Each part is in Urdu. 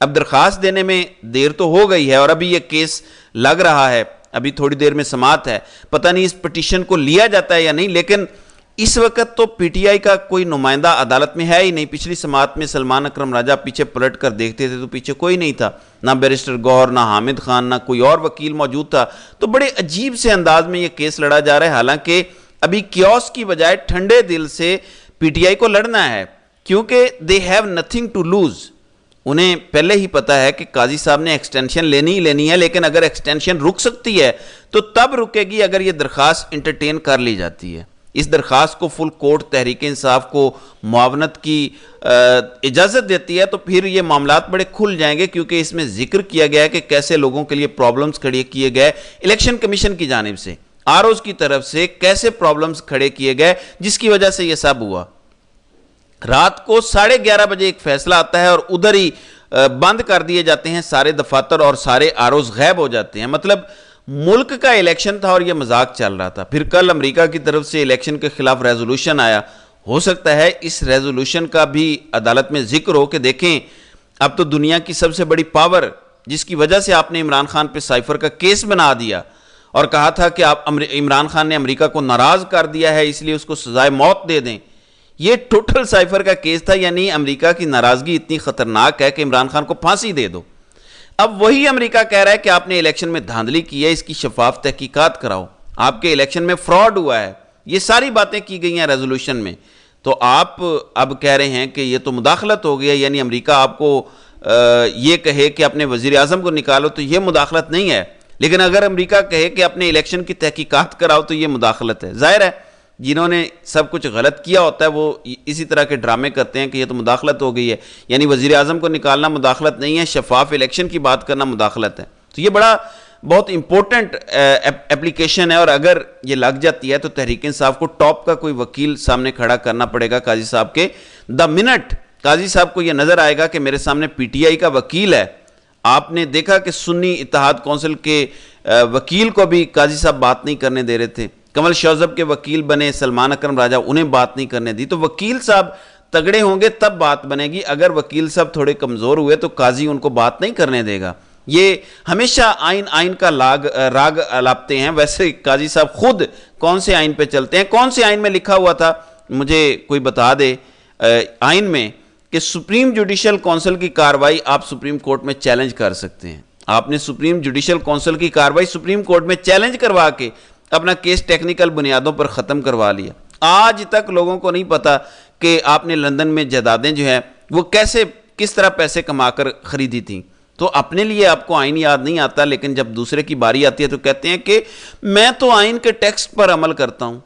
اب درخواست دینے میں دیر تو ہو گئی ہے اور ابھی یہ کیس لگ رہا ہے, ابھی تھوڑی دیر میں سماعت ہے, پتہ نہیں اس پٹیشن کو لیا جاتا ہے یا نہیں, لیکن اس وقت تو پی ٹی آئی کا کوئی نمائندہ عدالت میں ہے ہی نہیں. پچھلی سماعت میں سلمان اکرم راجہ پیچھے پلٹ کر دیکھتے تھے تو پیچھے کوئی نہیں تھا, نہ بیرسٹر گوہر, نہ حامد خان, نہ کوئی اور وکیل موجود تھا. تو بڑے عجیب سے انداز میں یہ کیس لڑا جا رہا ہے, حالانکہ ابھی کیوس کی بجائے ٹھنڈے دل سے پی ٹی آئی کو لڑنا ہے, کیونکہ they have nothing to lose. انہیں پہلے ہی پتہ ہے کہ قاضی صاحب نے ایکسٹینشن لینی ہے, لیکن اگر ایکسٹینشن رک سکتی ہے تو تب رکے گی اگر یہ درخواست انٹرٹین کر لی جاتی ہے. اس درخواست کو فل کورٹ تحریک انصاف کو معاونت کی اجازت دیتی ہے تو پھر یہ معاملات بڑے کھل جائیں گے, کیونکہ اس میں ذکر کیا گیا ہے کہ کیسے لوگوں کے لیے پرابلمز کھڑے کیے گئے الیکشن کمیشن کی جانب سے, آر اوز کی طرف سے کیسے پرابلمز کھڑے کیے گئے, جس کی وجہ سے یہ سب ہوا. رات کو 11:30 بجے ایک فیصلہ آتا ہے اور ادھر ہی بند کر دیے جاتے ہیں سارے دفاتر اور سارے آر اوز غائب ہو جاتے ہیں. مطلب ملک کا الیکشن تھا اور یہ مذاق چل رہا تھا. پھر کل امریکہ کی طرف سے الیکشن کے خلاف ریزولوشن آیا, ہو سکتا ہے اس ریزولوشن کا بھی عدالت میں ذکر ہو کہ دیکھیں اب تو دنیا کی سب سے بڑی پاور, جس کی وجہ سے آپ نے عمران خان پہ سائفر کا کیس بنا دیا اور کہا تھا کہ آپ عمران خان نے امریکہ کو ناراض کر دیا ہے اس لیے اس کو سزائے موت دے دیں, یہ ٹوٹل سائفر کا کیس تھا. یعنی امریکہ کی ناراضگی اتنی خطرناک ہے کہ عمران خان کو پھانسی دے دو. اب وہی امریکہ کہہ رہا ہے کہ آپ نے الیکشن میں دھاندلی کی ہے, اس کی شفاف تحقیقات کراؤ, آپ کے الیکشن میں فراڈ ہوا ہے. یہ ساری باتیں کی گئی ہیں ریزولوشن میں. تو آپ اب کہہ رہے ہیں کہ یہ تو مداخلت ہو گئی ہے, یعنی امریکہ آپ کو یہ کہے کہ اپنے وزیر اعظم کو نکالو تو یہ مداخلت نہیں ہے, لیکن اگر امریکہ کہے کہ اپنے الیکشن کی تحقیقات کراؤ تو یہ مداخلت ہے. ظاہر ہے جنہوں نے سب کچھ غلط کیا ہوتا ہے وہ اسی طرح کے ڈرامے کرتے ہیں کہ یہ تو مداخلت ہو گئی ہے, یعنی وزیر اعظم کو نکالنا مداخلت نہیں ہے, شفاف الیکشن کی بات کرنا مداخلت ہے. تو یہ بہت امپورٹنٹ اپلیکیشن ہے, اور اگر یہ لگ جاتی ہے تو تحریک انصاف کو ٹاپ کا کوئی وکیل سامنے کھڑا کرنا پڑے گا قاضی صاحب کے. دا منٹ قاضی صاحب کو یہ نظر آئے گا کہ میرے سامنے پی ٹی آئی کا وکیل ہے. آپ نے دیکھا کہ سنی اتحاد کونسل کے وکیل کو بھی قاضی صاحب بات نہیں کرنے دے رہے تھے, کمل شوذب کے وکیل بنے سلمان اکرم راجہ, انہیں بات نہیں کرنے دی. تو وکیل صاحب تگڑے ہوں گے تب بات بنے گی, اگر وکیل صاحب تھوڑے کمزور ہوئے تو قاضی ان کو بات نہیں کرنے دے گا. یہ ہمیشہ آئین کا راگ الاپتے ہیں. ویسے قاضی صاحب خود کون سے آئین پہ چلتے ہیں, کون سے آئین میں لکھا ہوا تھا مجھے کوئی بتا دے آئین میں کہ سپریم جوڈیشل کونسل کی کاروائی آپ سپریم کورٹ میں چیلنج کر سکتے ہیں. آپ نے سپریم جوڈیشل کونسل کی کاروائی سپریم کورٹ میں چیلنج کروا کے اپنا کیس ٹیکنیکل بنیادوں پر ختم کروا لیا. آج تک لوگوں کو نہیں پتا کہ آپ نے لندن میں جائیدادیں جو ہیں وہ کس طرح پیسے کما کر خریدی تھیں. تو اپنے لیے آپ کو آئین یاد نہیں آتا, لیکن جب دوسرے کی باری آتی ہے تو کہتے ہیں کہ میں تو آئین کے ٹیکسٹ پر عمل کرتا ہوں.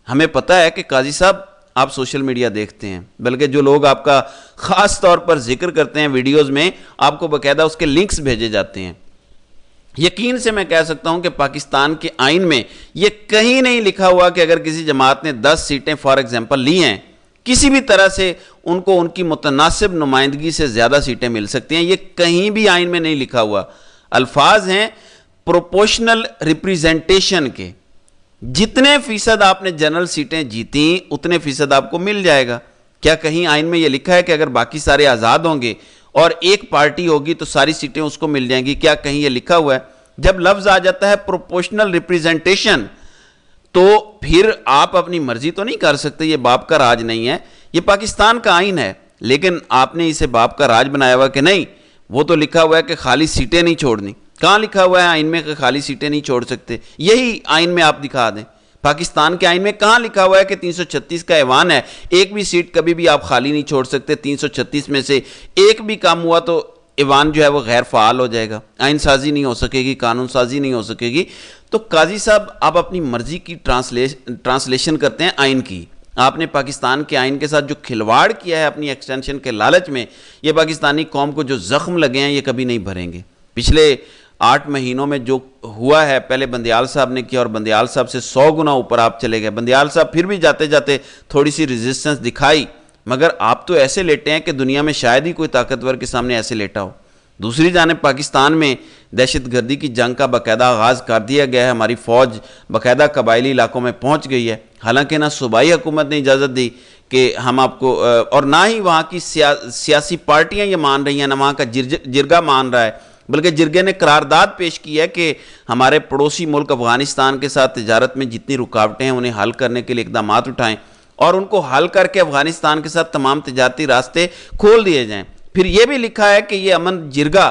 ہمیں پتا ہے کہ قاضی صاحب آپ سوشل میڈیا دیکھتے ہیں, بلکہ جو لوگ آپ کا خاص طور پر ذکر کرتے ہیں ویڈیوز میں, آپ کو باقاعدہ اس کے لنکس بھیجے جاتے ہیں. یقین سے میں کہہ سکتا ہوں کہ پاکستان کے آئین میں یہ کہیں نہیں لکھا ہوا کہ اگر کسی جماعت نے 10 سیٹیں فار ایگزامپل لی ہیں, کسی بھی طرح سے ان کو ان کی متناسب نمائندگی سے زیادہ سیٹیں مل سکتی ہیں. یہ کہیں بھی آئین میں نہیں لکھا ہوا. الفاظ ہیں پروپورشنل ریپریزنٹیشن کے, جتنے فیصد آپ نے جنرل سیٹیں جیتیں اتنے فیصد آپ کو مل جائے گا. کیا کہیں آئین میں یہ لکھا ہے کہ اگر باقی سارے آزاد ہوں گے اور ایک پارٹی ہوگی تو ساری سیٹیں اس کو مل جائیں گی؟ کیا کہیں یہ لکھا ہوا ہے؟ جب لفظ آ جاتا ہے پروپورشنل ریپریزنٹیشن تو پھر آپ اپنی مرضی تو نہیں کر سکتے. یہ باپ کا راج نہیں ہے, یہ پاکستان کا آئین ہے, لیکن آپ نے اسے باپ کا راج بنایا ہوا کہ نہیں. وہ تو لکھا ہوا ہے کہ خالی سیٹیں نہیں چھوڑنی. کہاں لکھا ہوا ہے آئین میں کہ خالی سیٹیں نہیں چھوڑ سکتے؟ یہی آئین میں آپ دکھا دیں. پاکستان کے آئین میں کہاں لکھا ہوا ہے کہ 336 کا ایوان ہے, ایک بھی سیٹ کبھی بھی آپ خالی نہیں چھوڑ سکتے. 336 میں سے ایک بھی کام ہوا تو ایوان جو ہے وہ غیر فعال ہو جائے گا, آئین سازی نہیں ہو سکے گی, قانون سازی نہیں ہو سکے گی. تو قاضی صاحب آپ اپنی مرضی کی ٹرانسلیشن کرتے ہیں آئین کی. آپ نے پاکستان کے آئین کے ساتھ جو کھلواڑ کیا ہے اپنی ایکسٹینشن کے لالچ میں, یہ پاکستانی قوم کو جو زخم لگے ہیں یہ کبھی نہیں بھریں گے. پچھلے 8 مہینوں میں جو ہوا ہے, پہلے بندیال صاحب نے کیا اور بندیال صاحب سے 100 گنا اوپر آپ چلے گئے. بندیال صاحب پھر بھی جاتے جاتے تھوڑی سی ریزسٹنس دکھائی, مگر آپ تو ایسے لیٹے ہیں کہ دنیا میں شاید ہی کوئی طاقتور کے سامنے ایسے لیٹا ہو. دوسری جانب پاکستان میں دہشت گردی کی جنگ کا باقاعدہ آغاز کر دیا گیا ہے. ہماری فوج باقاعدہ قبائلی علاقوں میں پہنچ گئی ہے, حالانکہ نہ صوبائی حکومت نے اجازت دی کہ ہم آپ کو اور نہ ہی وہاں کی سیاسی پارٹیاں یہ مان رہی ہیں، نہ وہاں کا جرگہ مان رہا ہے، بلکہ جرگے نے قرارداد پیش کی ہے کہ ہمارے پڑوسی ملک افغانستان کے ساتھ تجارت میں جتنی رکاوٹیں ہیں انہیں حل کرنے کے لیے اقدامات اٹھائیں اور ان کو حل کر کے افغانستان کے ساتھ تمام تجارتی راستے کھول دیے جائیں۔ پھر یہ بھی لکھا ہے کہ یہ امن جرگہ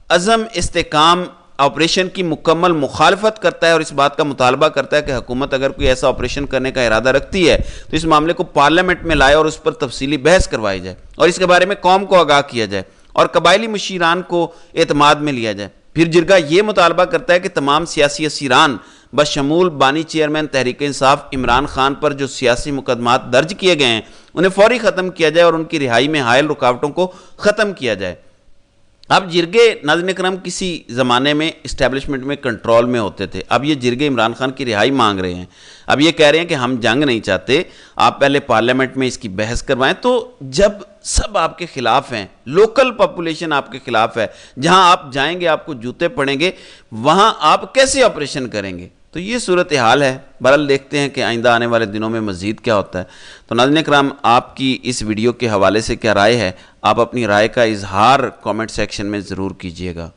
عزم استحکام آپریشن کی مکمل مخالفت کرتا ہے اور اس بات کا مطالبہ کرتا ہے کہ حکومت اگر کوئی ایسا آپریشن کرنے کا ارادہ رکھتی ہے تو اس معاملے کو پارلیمنٹ میں لائے اور اس پر تفصیلی بحث کروائی جائے اور اس کے بارے میں قوم کو آگاہ کیا جائے اور قبائلی مشیران کو اعتماد میں لیا جائے۔ پھر جرگہ یہ مطالبہ کرتا ہے کہ تمام سیاسی اسیران بشمول بانی چیئرمین تحریک انصاف عمران خان پر جو سیاسی مقدمات درج کیے گئے ہیں انہیں فوری ختم کیا جائے اور ان کی رہائی میں حائل رکاوٹوں کو ختم کیا جائے۔ اب جرگے ناظرین کرام کسی زمانے میں اسٹیبلشمنٹ میں کنٹرول میں ہوتے تھے، اب یہ جرگے عمران خان کی رہائی مانگ رہے ہیں، اب یہ کہہ رہے ہیں کہ ہم جنگ نہیں چاہتے، آپ پہلے پارلیمنٹ میں اس کی بحث کروائیں۔ تو جب سب آپ کے خلاف ہیں، لوکل پاپولیشن آپ کے خلاف ہے، جہاں آپ جائیں گے آپ کو جوتے پڑیں گے، وہاں آپ کیسے آپریشن کریں گے؟ تو یہ صورتحال ہے۔ بہرحال دیکھتے ہیں کہ آئندہ آنے والے دنوں میں مزید کیا ہوتا ہے۔ تو ناظرین کرام، آپ کی اس ویڈیو کے حوالے سے کیا رائے ہے؟ آپ اپنی رائے کا اظہار کامنٹ سیکشن میں ضرور کیجیے گا۔